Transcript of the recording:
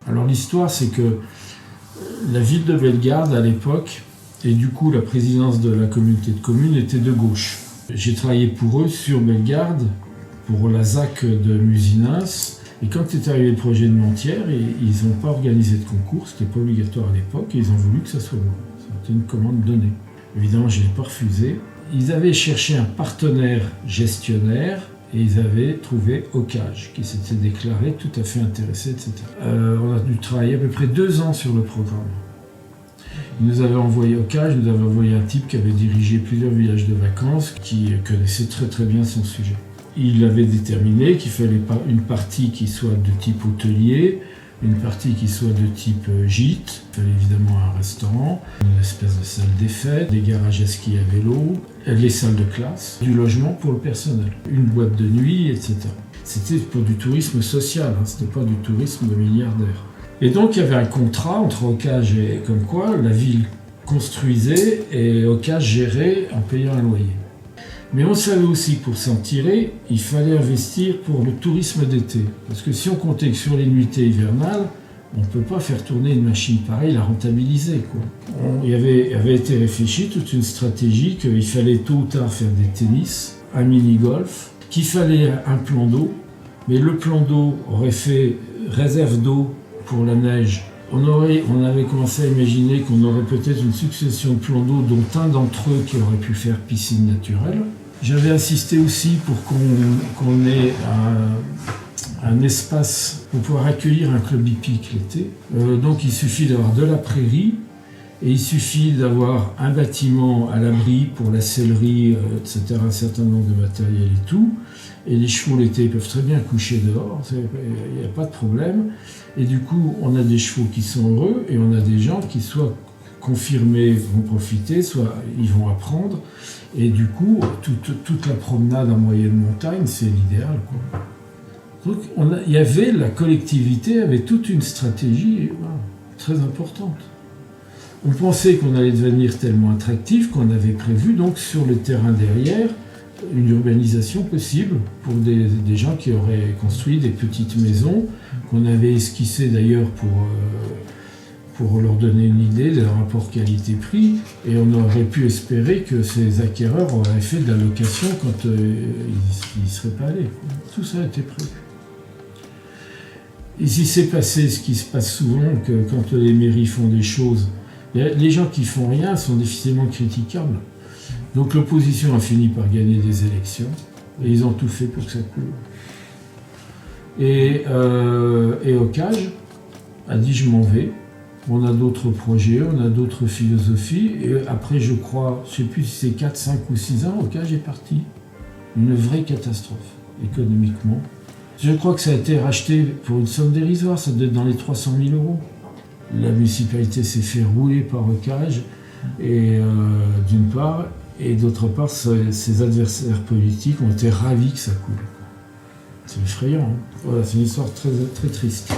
Alors l'histoire, c'est que la ville de Bellegarde, à l'époque, et du coup la présidence de la communauté de communes était de gauche. J'ai travaillé pour eux sur Bellegarde, pour la ZAC de Musinins. Et quand est arrivé le projet de Montière, ils n'ont pas organisé de concours, c'était pas obligatoire à l'époque, et ils ont voulu que ça soit moi. C'était une commande donnée. Évidemment, je ne l'ai pas refusé. Ils avaient cherché un partenaire gestionnaire, et ils avaient trouvé Ocage, qui s'était déclaré tout à fait intéressé, etc. On a dû travailler à peu près 2 ans sur le programme. Ils nous avaient envoyé Ocage, nous avait envoyé un type qui avait dirigé plusieurs villages de vacances, qui connaissait très très bien son sujet. Il avait déterminé qu'il fallait une partie qui soit de type hôtelier, une partie qui soit de type gîte, il fallait évidemment un restaurant, une espèce de salle des fêtes, des garages à ski à vélo, les salles de classe, du logement pour le personnel, une boîte de nuit, etc. C'était pour du tourisme social, c'était pas du tourisme de milliardaires. Et donc il y avait un contrat entre Ocage et comme quoi la ville construisait et Ocage gérait en payant un loyer. Mais on savait aussi que pour s'en tirer, il fallait investir pour le tourisme d'été. Parce que si on comptait que sur les nuitées hivernales, on ne peut pas faire tourner une machine pareille, la rentabiliser, quoi. Il avait été réfléchi toute une stratégie qu'il fallait tôt ou tard faire des tennis, un mini-golf, qu'il fallait un plan d'eau, mais le plan d'eau aurait fait réserve d'eau pour la neige. On avait commencé à imaginer qu'on aurait peut-être une succession de plans d'eau, dont un d'entre eux qui aurait pu faire piscine naturelle. J'avais insisté aussi pour qu'on ait un espace pour pouvoir accueillir un club hippique l'été. Donc il suffit d'avoir de la prairie et il suffit d'avoir un bâtiment à l'abri pour la sellerie, etc., un certain nombre de matériel et tout. Et les chevaux l'été peuvent très bien coucher dehors, il n'y a pas de problème. Et du coup, on a des chevaux qui sont heureux et on a des gens qui soit confirmés vont profiter, soit ils vont apprendre. Et du coup, toute la promenade en moyenne montagne, c'est l'idéal, quoi. Donc, la collectivité avait toute une stratégie très importante. On pensait qu'on allait devenir tellement attractif qu'on avait prévu donc sur le terrain derrière une urbanisation possible pour des gens qui auraient construit des petites maisons qu'on avait esquissées d'ailleurs pour leur donner une idée de rapport qualité-prix, et on aurait pu espérer que ces acquéreurs auraient fait de la location quand ils n'y seraient pas allés. Tout ça a été prévu. Et s'il s'est passé ce qui se passe souvent, que quand les mairies font des choses, les gens qui font rien sont difficilement critiquables. Donc l'opposition a fini par gagner des élections, et ils ont tout fait pour que ça coule. Et Ocage a dit je m'en vais, on a d'autres projets, on a d'autres philosophies, et après je crois, je ne sais plus si c'est 4, 5 ou 6 ans, Ocage est parti. Une vraie catastrophe, économiquement. Je crois que ça a été racheté pour une somme dérisoire, ça doit être dans les 300 000 €. La municipalité s'est fait rouler par Ocage, et d'une part, et d'autre part, ses adversaires politiques ont été ravis que ça coule. C'est effrayant, hein. Voilà, c'est une histoire très, très triste.